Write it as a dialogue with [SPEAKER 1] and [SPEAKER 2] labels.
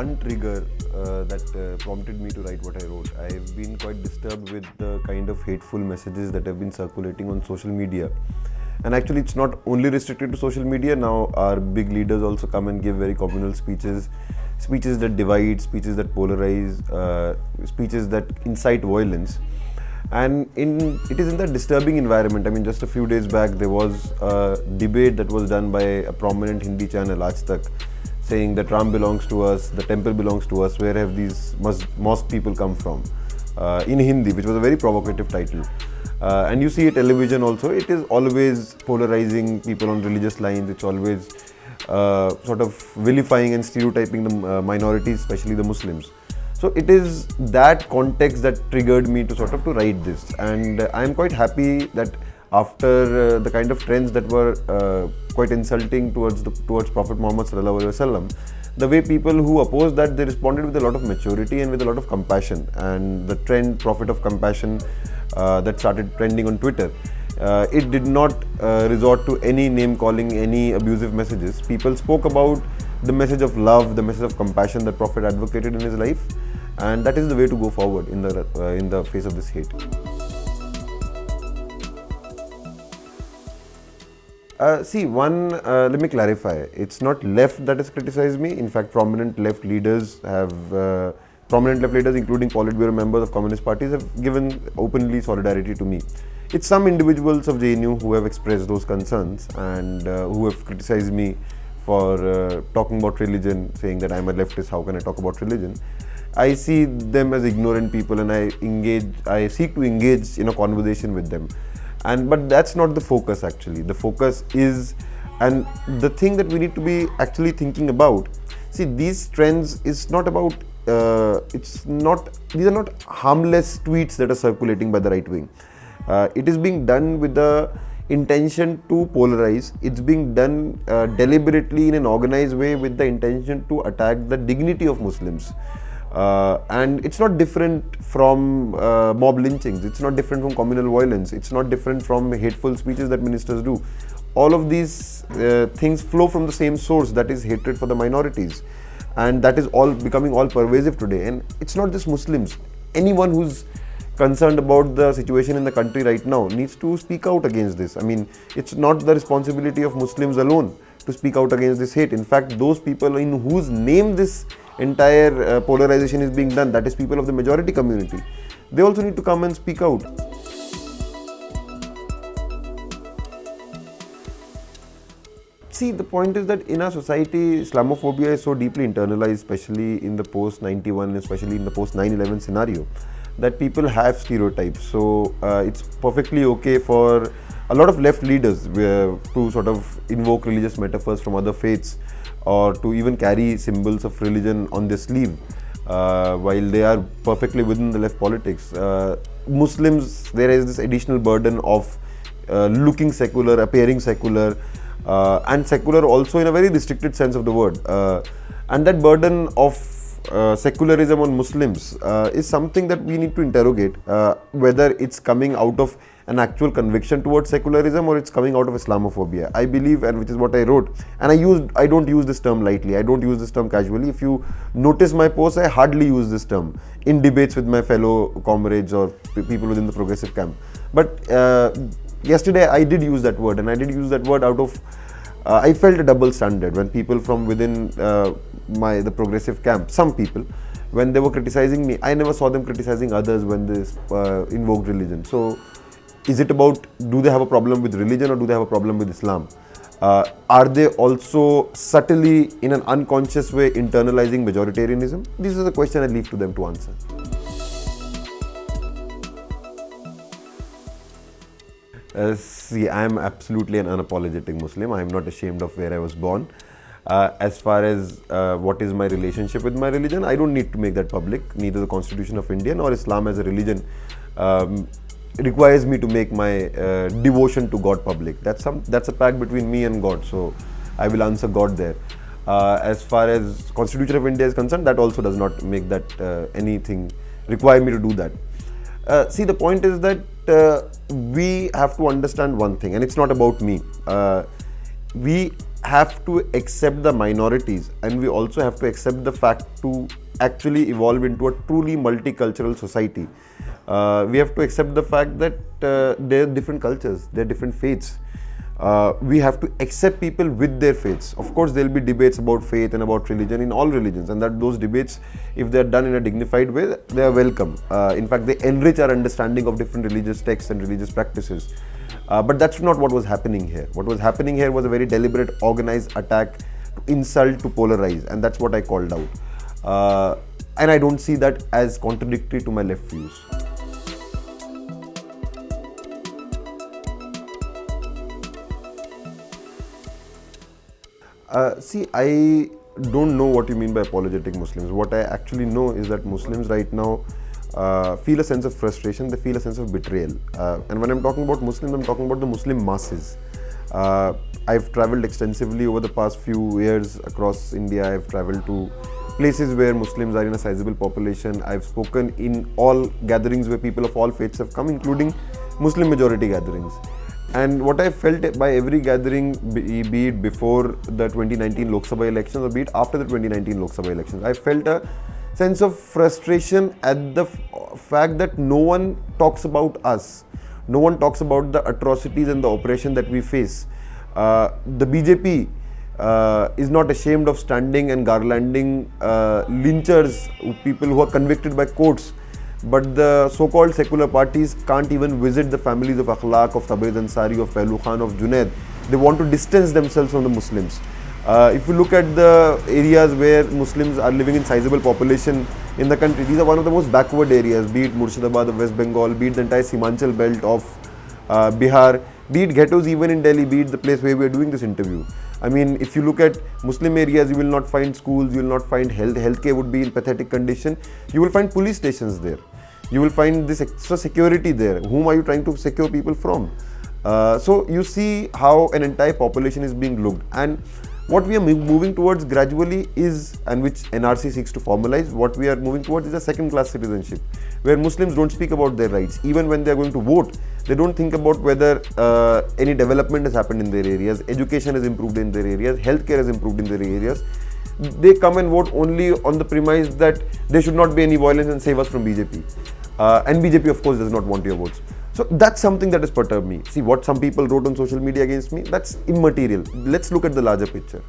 [SPEAKER 1] one trigger that prompted me to write what I wrote. I've been quite disturbed with the kind of hateful messages that have been circulating on social media. And actually, it's not only restricted to social media. Now, our big leaders also come and give very communal speeches, speeches that divide, speeches that polarize, speeches that incite violence. And it is in that disturbing environment. I mean, just a few days back, there was a debate that was done by a prominent Hindi channel, Aaj Tak, saying that Ram belongs to us, the temple belongs to us, where have these mosque people come from? In Hindi, which was a very provocative title. And you see television also, it is always polarizing people on religious lines. It's always sort of vilifying and stereotyping the minorities, especially the Muslims. So it is that context that triggered me to to write this, and I am quite happy that after the kind of trends that were quite insulting towards Prophet Muhammad sallallahu alaihi wasallam, the way people who opposed that, they responded with a lot of maturity and with a lot of compassion. And the trend Prophet of Compassion that started trending on Twitter, it did not resort to any name calling, any abusive messages. People spoke about the message of love, the message of compassion that Prophet advocated in his life, and that is the way to go forward in the face of this hate. Let me clarify. It's not left that has criticized me. In fact, prominent left leaders, including Politburo members of communist parties, have given openly solidarity to me. It's some individuals of JNU who have expressed those concerns and who have criticized me for talking about religion, saying that I'm a leftist, how can I talk about religion? I see them as ignorant people, and I seek to engage in a conversation with them. But that's not the focus actually. The focus is, and the thing that we need to be actually thinking about, see, these trends is not about, these are not harmless tweets that are circulating by the right wing. It is being done with the intention to polarize. It's being done deliberately in an organized way with the intention to attack the dignity of Muslims. And it's not different from mob lynchings. It's not different from communal violence. It's not different from hateful speeches that ministers do. All of these things flow from the same source, that is hatred for the minorities. And that is all becoming all pervasive today. And it's not just Muslims. Anyone who's concerned about the situation in the country right now needs to speak out against this. I mean, it's not the responsibility of Muslims alone to speak out against this hate. In fact, those people in whose name this entire polarization is being done, that is people of the majority community, they also need to come and speak out. See, the point is that in our society, Islamophobia is so deeply internalized, especially in the post-91, especially in the post-9/11 scenario, that people have stereotypes. So it's perfectly okay for a lot of left leaders to sort of invoke religious metaphors from other faiths, or to even carry symbols of religion on their sleeve, while they are perfectly within the left politics. Muslims, there is this additional burden of looking secular, appearing secular, and secular also in a very restricted sense of the word. And that burden of secularism on Muslims is something that we need to interrogate, whether it's coming out of an actual conviction towards secularism or it's coming out of Islamophobia. I believe, and which is what I wrote, and I don't use this term lightly, I don't use this term casually. If you notice my posts, I hardly use this term in debates with my fellow comrades or people within the progressive camp. But yesterday I did use that word, and I did use that word out of, I felt a double standard when people from within the progressive camp, some people, when they were criticizing me, I never saw them criticizing others when they invoked religion. So is it about, do they have a problem with religion or do they have a problem with Islam? Are they also subtly, in an unconscious way, internalizing majoritarianism? This is a question I leave to them to answer. See, I am absolutely an unapologetic Muslim. I am not ashamed of where I was born. As far as what is my relationship with my religion, I don't need to make that public. Neither the Constitution of India nor Islam as a religion requires me to make my devotion to God public. That's a pact between me and God. So I will answer God there. As far as Constitution of India is concerned, that also does not make that anything require me to do that. See, the point is that we have to understand one thing, and it's not about me. We have to accept the minorities, and we also have to accept the fact to actually evolve into a truly multicultural society. We have to accept the fact that there are different cultures, there are different faiths. We have to accept people with their faiths. Of course, there will be debates about faith and about religion in all religions, and that those debates, if they are done in a dignified way, they are welcome. In fact, they enrich our understanding of different religious texts and religious practices. But that's not what was happening here. What was happening here was a very deliberate, organized attack to insult, to polarize, and that's what I called out. And I don't see that as contradictory to my left views. See, I don't know what you mean by apologetic Muslims. What I actually know is that Muslims right now feel a sense of frustration, they feel a sense of betrayal. And when I'm talking about Muslims, I'm talking about the Muslim masses. I've traveled extensively over the past few years across India. I've traveled to places where Muslims are in a sizable population. I've spoken in all gatherings where people of all faiths have come, including Muslim majority gatherings. And what I felt by every gathering, be it before the 2019 Lok Sabha elections or be it after the 2019 Lok Sabha elections, I felt a sense of frustration at the fact that no one talks about us. No one talks about the atrocities and the oppression that we face. The BJP is not ashamed of standing and garlanding lynchers, people who are convicted by courts. But the so-called secular parties can't even visit the families of Akhlaq, of Tabriz Ansari, of Pehlu Khan, of Junaid. They want to distance themselves from the Muslims. If you look at the areas where Muslims are living in sizable population in the country, these are one of the most backward areas, be it Murshidabad of West Bengal, be it the entire Simanchal belt of Bihar, be it ghettos even in Delhi, be it the place where we are doing this interview. I mean, if you look at Muslim areas, you will not find schools, you will not find healthcare would be in pathetic condition. You will find police stations there. You will find this extra security there. Whom are you trying to secure people from? So you see how an entire population is being looked. And what we are moving towards gradually is, and which NRC seeks to formalize, what we are moving towards is a second-class citizenship, where Muslims don't speak about their rights. Even when they are going to vote, they don't think about whether any development has happened in their areas, education has improved in their areas, healthcare has improved in their areas. They come and vote only on the premise that there should not be any violence and save us from BJP. And BJP, of course, does not want your votes. So that's something that has perturbed me. See, what some people wrote on social media against me, that's immaterial. Let's look at the larger picture.